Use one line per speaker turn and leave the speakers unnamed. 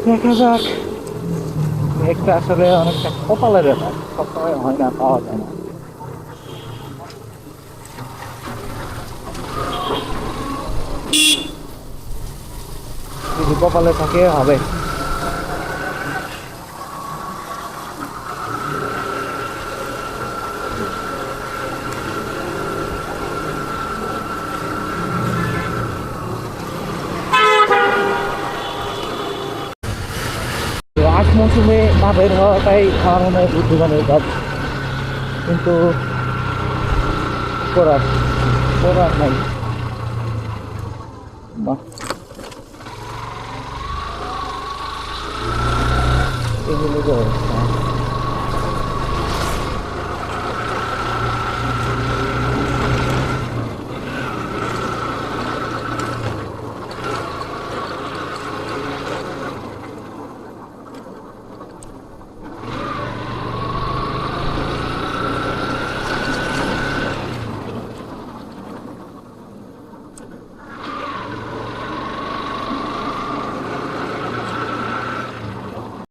দেখা যাক। মেঘটা আসলে অনেকটা কপালের ব্যাপার, সবসময় হয় না, পাওয়া যায় না। যদি কপালে থাকে হবে। তো আজ মৌসুমে না বের হওয়াটাই আমার মনে হয় বুদ্ধিমানের কাজ, কিন্তু করার করার নাই। বাহ, এগুলো তো